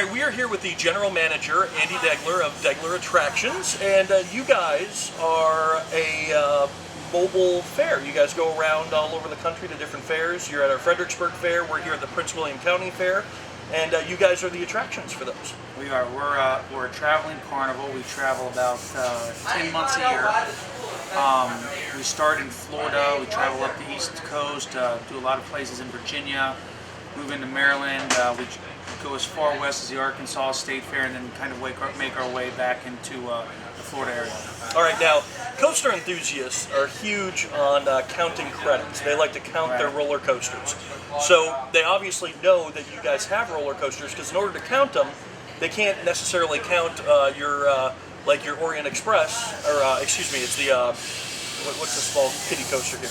right, we are here with the general manager, Andy Deggeller of Deggeller Attractions, and you guys are a mobile fair. You guys go around all over the country to different fairs. You're at our Fredericksburg Fair, we're here at the Prince William County Fair, and you guys are the attractions for those. We are. We're a traveling carnival. We travel about 10 months a year. We start in Florida. We travel up the East Coast, do a lot of places in Virginia, move into Maryland. We go as far west as the Arkansas State Fair, and then kind of make our way back into the Florida area. All right, now, coaster enthusiasts are huge on counting credits. They like to count their roller coasters. So they obviously know that you guys have roller coasters, because in order to count them, they can't necessarily count like your Orient Express, or excuse me, it's the what's the small kiddie coaster here?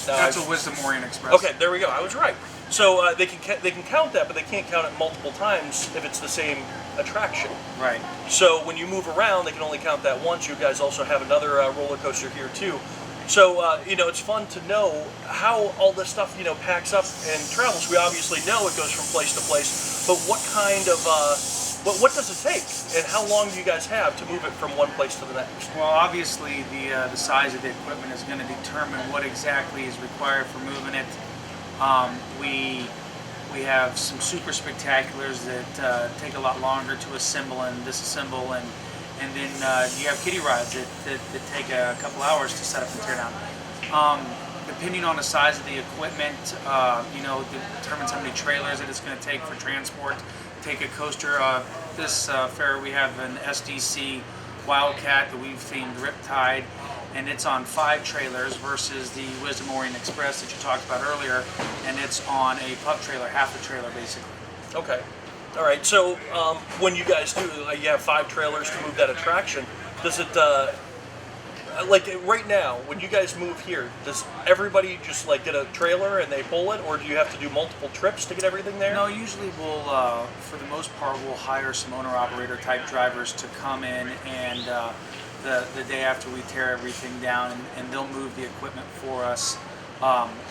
That's a Wisdom Orient Express. Okay, there we go. I was right. So they can count that, but they can't count it multiple times if it's the same attraction. Right. So when you move around, they can only count that once. You guys also have another roller coaster here too. So it's fun to know how all this stuff packs up and travels. We obviously know it goes from place to place, but what kind of what does it take, and how long do you guys have to move it from one place to the next? Well, obviously the size of the equipment is going to determine what exactly is required for moving it. We have some super spectaculars that take a lot longer to assemble and disassemble, and then you have kiddie rides that take a couple hours to set up and tear down. Depending on the size of the equipment, determines how many trailers that it's going to take for transport. Take a coaster. This fair we have an SDC Wildcat that we've themed Riptide, and it's on 5 trailers versus the Wisdom Orient Express that you talked about earlier, and it's on a pup trailer, half a trailer basically. Okay. All right. So when you guys do, you have 5 trailers to move that attraction. Does it like right now when you guys move here? Does everybody just get a trailer and they pull it, or do you have to do multiple trips to get everything there? No, usually we'll, for the most part, we'll hire some owner-operator type drivers to come in and the day after we tear everything down, and they'll move the equipment for us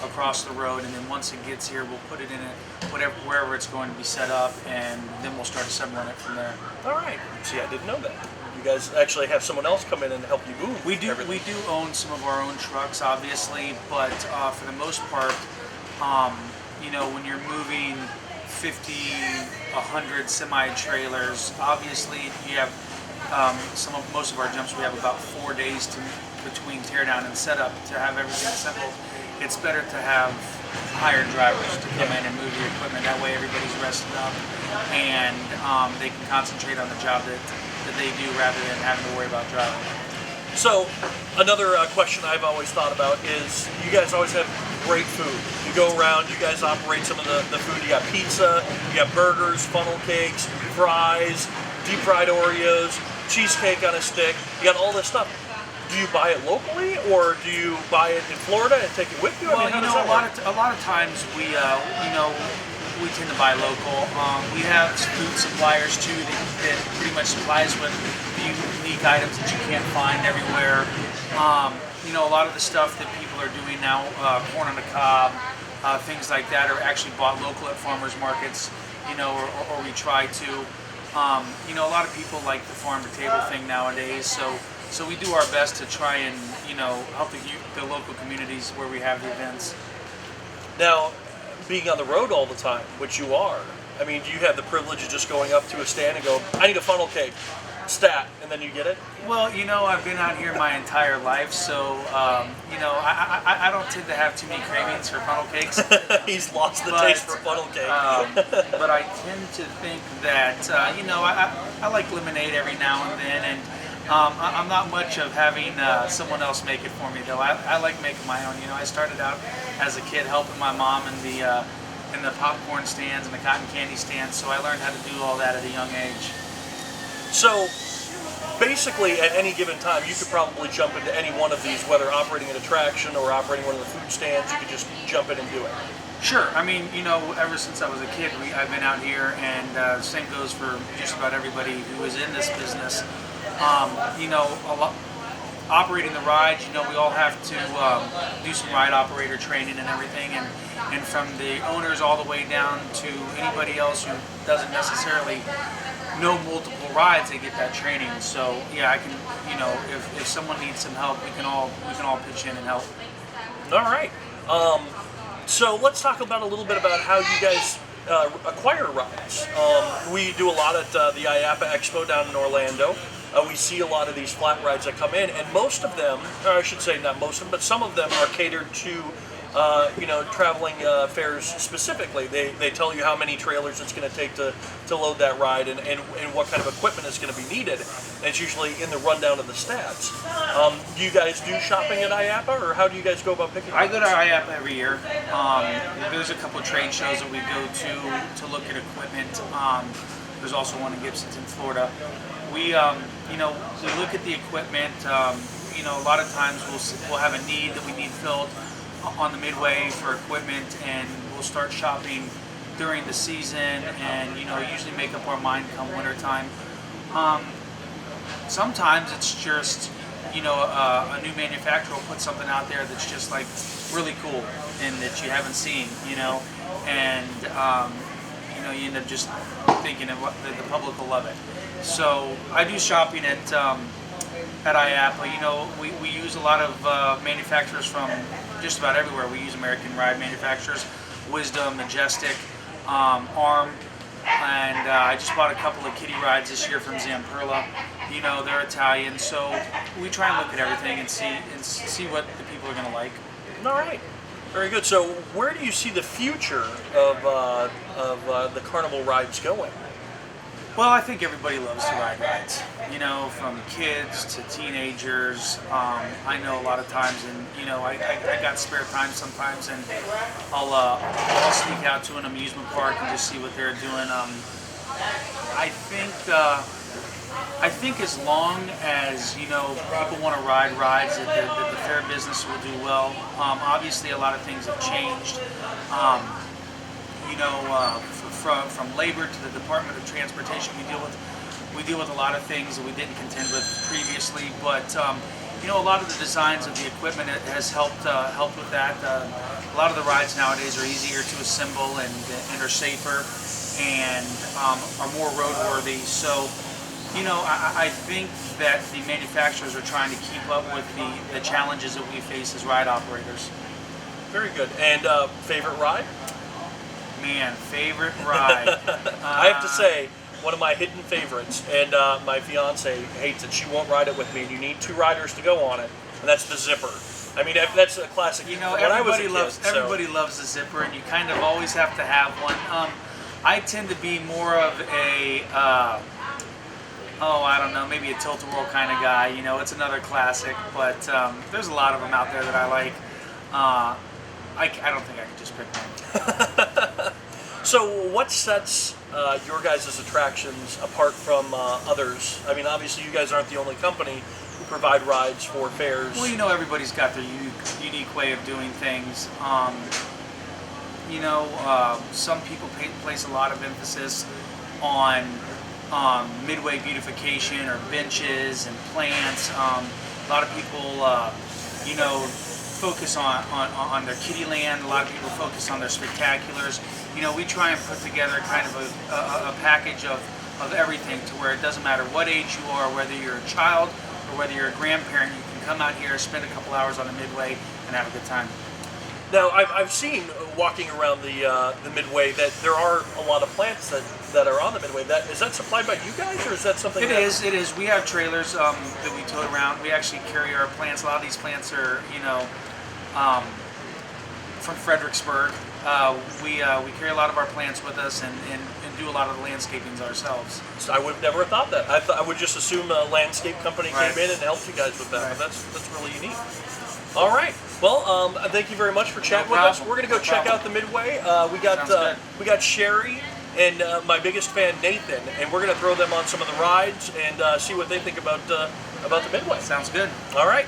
across the road, and then once it gets here, we'll put it in wherever it's going to be set up, and then we'll start assembling it from there. All right. See, I didn't know that. You guys actually have someone else come in and help you move. We do own some of our own trucks, obviously, but for the most part, when you're moving 50, 100 semi-trailers, obviously you have most of our jumps. We have about 4 days between teardown and setup to have everything assembled. It's better to have hired drivers to come in and move the equipment. That way everybody's rested up, and they can concentrate on the job that they do rather than having to worry about driving. So another question I've always thought about is you guys always have great food. You go around, you guys operate some of the food. You got pizza, you got burgers, funnel cakes, fries, deep fried Oreos, cheesecake on a stick. You got all this stuff. Do you buy it locally, or do you buy it in Florida and take it with you? Well, a lot of times we tend to buy local. We have food suppliers too that pretty much supply us with the unique items that you can't find everywhere. A lot of the stuff that people are doing now, corn on the cob, things like that, are actually bought local at farmers markets. Or we try to. A lot of people like the farm to table thing nowadays, so we do our best to try and help the local communities where we have the events. Now, being on the road all the time, which you are, I mean, do you have the privilege of just going up to a stand and go, I need a funnel cake, stat, and then you get it? Well, I've been out here my entire life, so I don't tend to have too many cravings for funnel cakes. He's lost the taste for funnel cake. But I tend to think that I like lemonade every now and then, and I'm not much of having someone else make it for me, though. I like making my own. I started out as a kid helping my mom in the popcorn stands and the cotton candy stands, so I learned how to do all that at a young age. So basically, at any given time, you could probably jump into any one of these, whether operating an attraction or operating one of the food stands. You could just jump in and do it. Sure. I mean, ever since I was a kid, I've been out here, and same goes for just about everybody who is in this business. Operating the rides, we all have to do some ride operator training and everything, and from the owners all the way down to anybody else who doesn't necessarily know multiple rides, they get that training. So yeah, I can, if someone needs some help, we can all pitch in and help. All right. So let's talk about a little bit about how you guys acquire rides. We do a lot at the IAPA Expo down in Orlando. We see a lot of these flat rides that come in, and most of them, or I should say not most of them, but some of them are catered to traveling fairs specifically. They tell you how many trailers it's going to take to load that ride and what kind of equipment is going to be needed. And it's usually in the rundown of the stats. Do you guys do shopping at IAPA, or how do you guys go about picking? I go to IAPA every year. There's a couple of trade shows that we go to look at equipment. There's also one in Gibsonton, Florida. We look at the equipment. A lot of times we'll have a need that we need filled on the Midway for equipment, and we'll start shopping during the season, and usually make up our mind come winter time. Sometimes it's just a new manufacturer will put something out there that's just like really cool and that you haven't seen, and you end up just thinking of what the public will love it. So I do shopping at IAPA. We use a lot of manufacturers from just about everywhere. We use American ride manufacturers, Wisdom, Majestic, ARM, and I just bought a couple of kiddie rides this year from Zamperla. They're Italian, so we try and look at everything and see what the people are going to like. All right. Very good. So where do you see the future of the Carnival rides going? Well, I think everybody loves to ride rides, from kids to teenagers. I know a lot of times, and I got spare time sometimes, and I'll sneak out to an amusement park and just see what they're doing. I think as long as people want to ride rides, that the fair business will do well. Obviously, a lot of things have changed. From labor to the Department of Transportation, we deal with a lot of things that we didn't contend with previously. But a lot of the designs of the equipment has helped with that. A lot of the rides nowadays are easier to assemble and are safer and are more roadworthy. So I think that the manufacturers are trying to keep up with the challenges that we face as ride operators. Very good. And favorite ride? Man, favorite ride. I have to say, one of my hidden favorites, and my fiance hates it. She won't ride it with me, and you need two riders to go on it, and that's the zipper. I mean, that's a classic. Everybody loves the zipper, and you kind of always have to have one. I tend to be more of a, I don't know, maybe a tilt-a-whirl kind of guy. It's another classic, but there's a lot of them out there that I like. I don't think I could just pick one. So what sets your guys' attractions apart from others? I mean, obviously you guys aren't the only company who provide rides for fairs. Well, everybody's got their unique way of doing things. Some people place a lot of emphasis on midway beautification or benches and plants. A lot of people, focus on their kiddie land. A lot of people focus on their spectaculars. We try and put together kind of a package of everything to where it doesn't matter what age you are, whether you're a child or whether you're a grandparent, you can come out here, spend a couple hours on the Midway, and have a good time. Now, I've seen walking around the Midway that there are a lot of plants that are on the Midway. Is that supplied by you guys, or is that something? It is. We have trailers that we tote around. We actually carry our plants. A lot of these plants are, from Fredericksburg. We carry a lot of our plants with us and do a lot of the landscapings ourselves. So I would have never thought that. I would just assume a landscape company came in and helped you guys with that. Right. But that's really unique. All right. Well, thank you very much for chatting with us. We're gonna go check out the Midway. We got Sherry and my biggest fan Nathan, and we're gonna throw them on some of the rides and see what they think about the Midway. Sounds good. All right.